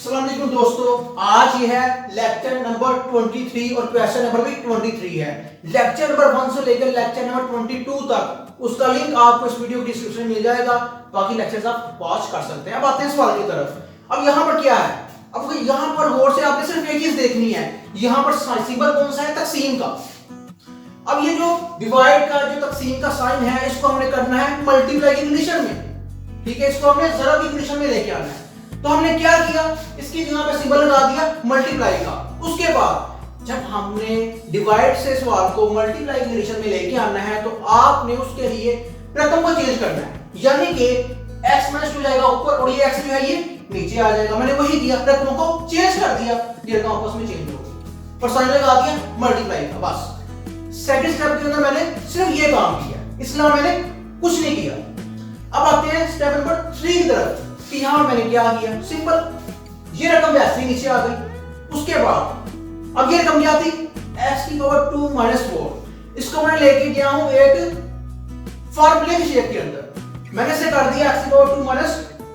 अस्सलाम वालेकुम दोस्तों, आज ये है लेक्चर नंबर 23 और क्वेश्चन नंबर भी 23 है। लेक्चर नंबर 1 से लेकर लेक्चर नंबर 22 तक उसका लिंक आपको इस वीडियो की डिस्क्रिप्शन में मिल जाएगा, बाकी लेक्चर्स आप वॉच कर सकते हैं। अब आते हैं सवाल की तरफ। अब यहाँ पर क्या है, अब यहाँ पर गौर से आपने सिर्फ एक चीज देखनी है, यहाँ पर सिंबल कौन सा है, तकसीम का। अब ये जो डिवाइड का जो तकसीम का साइन है, इसको हमने करना है मल्टीप्लाई की कंडीशन में, ठीक है। इसको हमने जरा की कंडीशन में लेके आना है। तो हमने क्या किया, इसकी जगह पे सिंबल लगा दिया मल्टीप्लाई का। उसके बाद जब हमने डिवाइड से सवाल को मल्टीप्लाई की कंडीशन में लेके आना है, तो आपने उसके लिए रकम को चेंज करना है, यानी कि x - 2 जाएगा ऊपर और ये x जो है ये नीचे आ जाएगा। मैंने वही किया, रकमों को चेंज कर दिया, ये रकम आपस में चेंज हो गई और साइन लगा दिया मल्टीप्लाई का। बस सेकंड स्टेप के अंदर मैंने सिर्फ ये काम किया, इसलिए मैंने कुछ नहीं किया। अब आते हैं स्टेप नंबर 3 की तरफ कि यहां मैंने क्या किया, सिंपल ये रकम वैसे ही नीचे आ गई। उसके बाद अब ये रकम क्या थी, x की पावर 2 - 4। इसको मैं लेके गया हूं एक फार्मूले की शेप के अंदर। मैंने इसे कर दिया x की पावर 2 -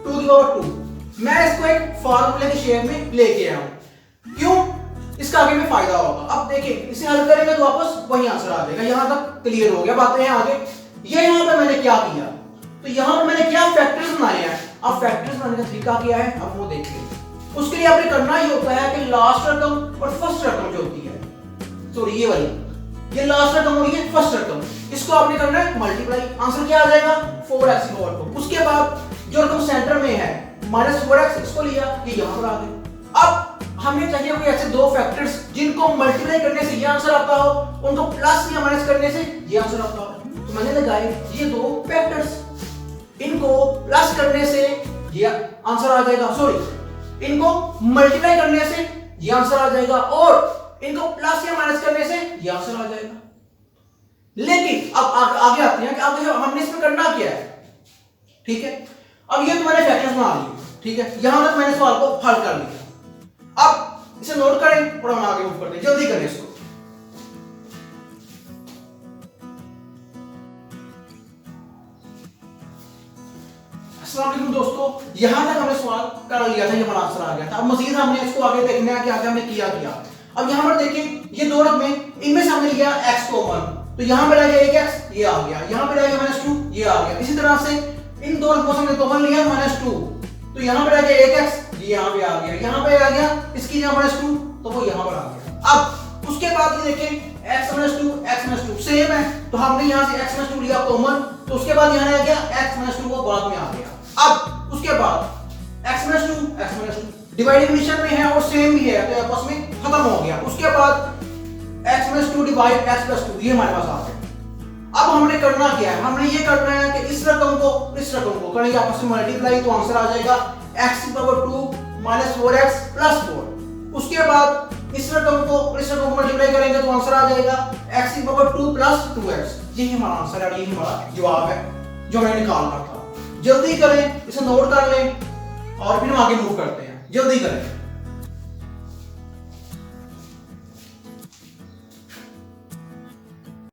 2 की पावर 2। मैं इसको एक फार्मूले की शेप में लेके आया हूं। क्यों, इसका आगे में फायदा होगा। अब देखिए, इसे हल करेंगे तो वापस वही आंसर आ जाएगा। यहां तक क्लियर हो गया, बातें हैं आगे। ये यहां पे मैंने क्या किया, तो यहां पर मैंने क्या फैक्टर्स बनाए हैं। अब फैक्टर्स बनाने का तरीका क्या है, अब वो देखिए। उसके लिए आपने करना ही होता है कि लास्ट रकम और फर्स्ट रकम जो होती है, सॉरी ये वाली, ये लास्ट रकम और ये फर्स्ट रकम, इसको आपने करना है मल्टीप्लाई। आंसर क्या आ जाएगा, 4x की पावर 2। उसके बाद जो रकम सेंटर में है -4x, इसको लिया, ये यहां पर आ गई। अब हमें चाहिए कोई ऐसे दो फैक्टर्स जिनको मल्टीप्लाई करने से ये आंसर आता हो, उनको प्लस या माइनस करने से ये आंसर आता हो। तो मैंने लगाए ये दो फैक्टर्स, इनको प्लस करने से ये आंसर आ जाएगा, सॉरी इनको मल्टीप्लाई करने से ये आंसर आ जाएगा, और इनको प्लस या माइनस करने से ये आंसर आ जाएगा। लेकिन अब आगे आते हैं कि अब हमने इसमें करना क्या है, ठीक है। अब ये तो मैंने फैक्टर्स बना लिए, ठीक है, यहां तक मैंने सवाल को हल कर लिया। अब इसे नोट करें और हम आगे मूव करते हैं, जल्दी करें इसको। अस्सलाम वालेकुम दोस्तों, यहां तक हमने सवाल कर लिया था, ये हमारा आंसर आ गया था। अब मजीद हमने इसको आगे देखना है कि आगे हमने किया। अब यहां पर देखिए, ये दो रकमें, इनमें से हमने लिया x को 1, तो यहां पे रह गया 1x, ये आ गया। यहां पे रह गया -2, ये आ गया। इसी तरह से इन दो रकमों से हमने कॉमन लिया -2, तो यहां पे रह गया 1x, ये यहां पे आ गया। यहां पे आ गया इसकी जगह -2, तो वो यहां पर आ गया। अब उसके बाद ये देखें, x - 2 सेम है, तो हमने यहां से x - 2 लिया कॉमन, तो उसके बाद यहां रह गया x - 2 वो बाद में आ गया। अब उसके बाद x - 2 डिवाइड कंडीशन में है और सेम भी है, तो आपस में खत्म हो गया। उसके बाद x - 2 डिवाइड x + 2, ये हमारे पास आ गया। अब हमने करना क्या है, हमने ये करना है कि इस रकम को करेंगे आपस में मल्टीप्लाई, तो आंसर आ जाएगा x की पावर 2 - 4x + 4। उसके बाद इस रकम को मल्टीप्लाई करेंगे तो आंसर आ जाएगा x की पावर 2 + 2x। यही हमारा आंसर है, यही हमारा जवाब है जो मैंने निकालना था। जल्दी करें, इसे नोट कर लें और फिर हम आगे मूव करते हैं। जल्दी करें।